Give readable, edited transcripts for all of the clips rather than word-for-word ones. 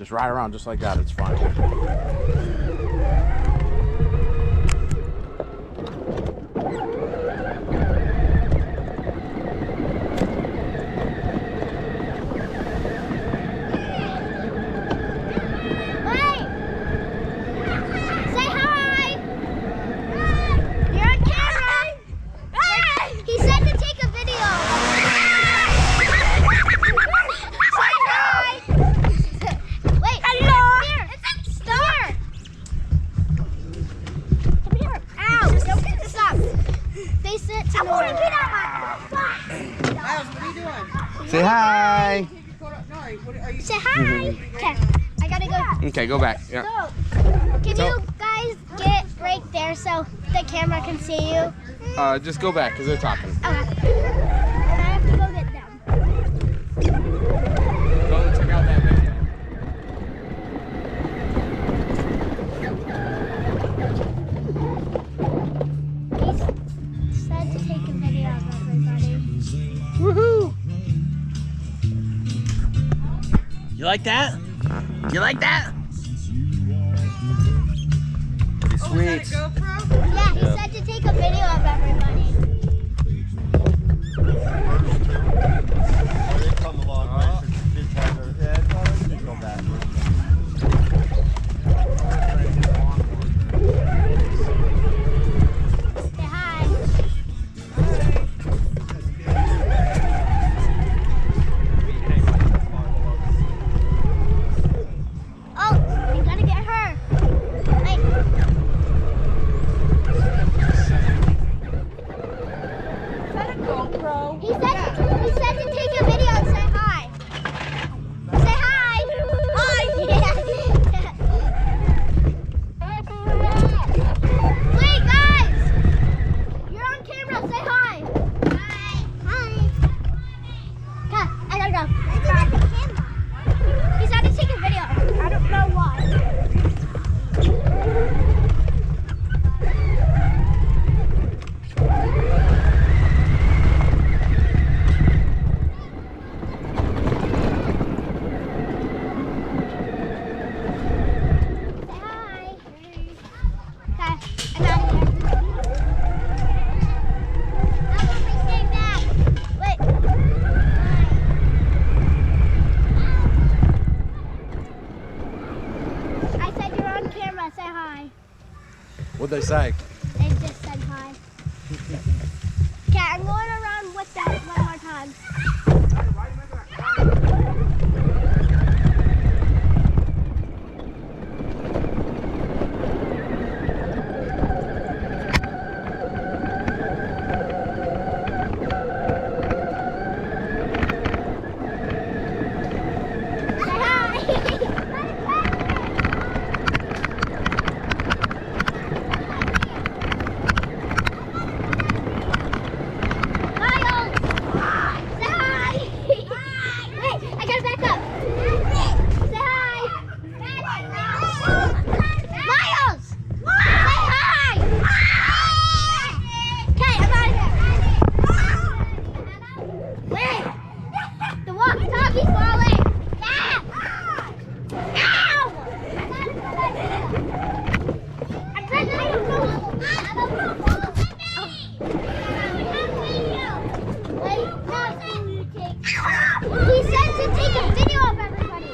Just ride around just like that. It's fine. Say hi. Say hi. Okay, I gotta go. Okay, go back. Yeah. Can you guys get right there so the camera can see you? Just go back because they're talking. Okay. And I have to go get them. Go check out that video. He said to take a video of everybody. Woohoo! You like that? You like that? Pretty sweet. Is that a GoPro? Yeah, he said to take a video of everybody. They come a long way since kids have their, yeah, it's all right to go backwards. Say hi. Oh, you gotta get her. Wait. Is that a GoPro? He said to take a video and say hi. Say hi. Hi. Wait, guys. You're on camera. Say hi. Hi. Hi. Okay, I gotta go. He said to take a video. I don't know why. Say hi. Okay, I'm out of here. I want my stay back. Wait. I said you're on camera. Say hi. What'd they say? They just said hi. Okay, I'm going around with that one more time. Say hi. Miles! Say hi! Wait, I gotta back up. Say hi! Miles! Say hi! Okay, I'm out of here. Wait! The walkie-talkie's falling! Ow! I'm trying to He said to take a video of everybody.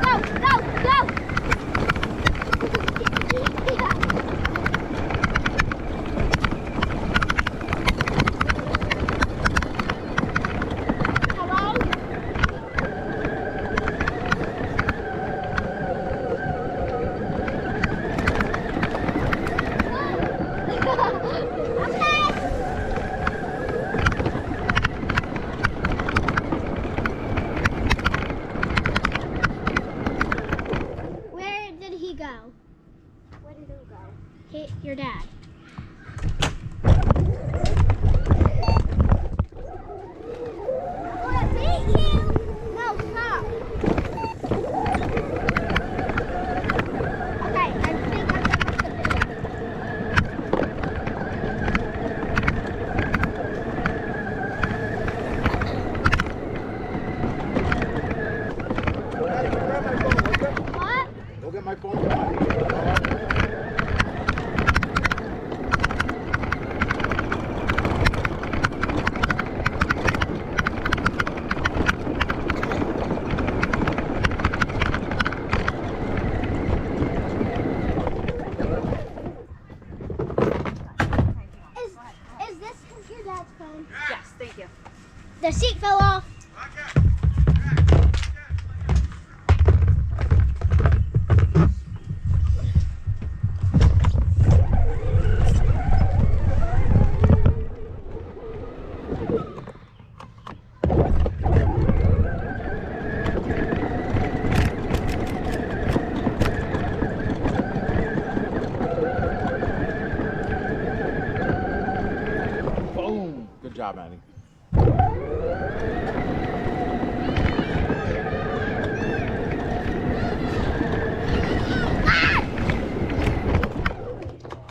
Go, go, go. Hello? Okay. Where did he go? Where did he go? Your dad. No, stop. Okay, I think I'm done with the video. Hey, grab my phone. get my phone going. Is this your dad's phone? Yes, thank you. The seat fell off. Boom. Good job, Maddie.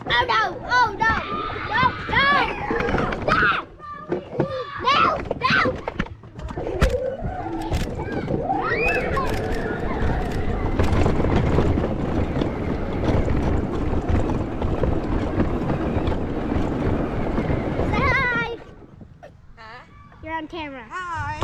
Oh no! Oh no! No! No! No! No! Say hi! Huh? You're on camera. Hi.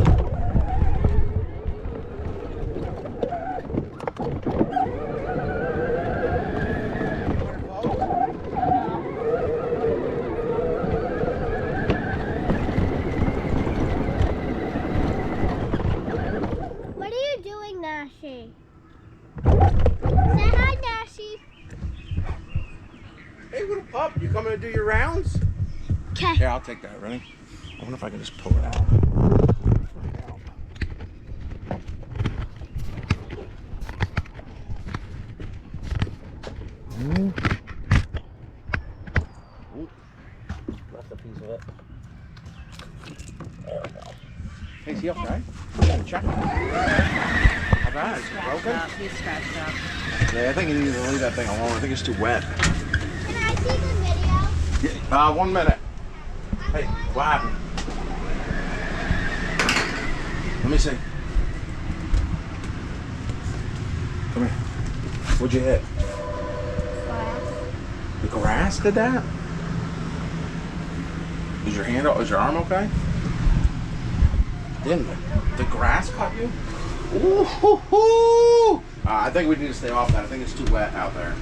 What are you doing, Nashi? Say hi, Nashi. Hey, little pup, you coming to do your rounds? Okay. Yeah, I'll take that. Ready? I wonder if I can just pull it out. Left a piece of it. Hey, is he okay? Yeah, check. How bad? Is it broken? He's scratched up. Yeah, I think you need to leave that thing alone. I think it's too wet. Can I see the video? Yeah, 1 minute. Hey, what happened? Let me see. Come here. What'd you hit? The grass did that? Is your hand, is your arm okay? Didn't it? The grass cut you? Ooh, hoo, hoo. I think we need to stay off that. I think it's too wet out there.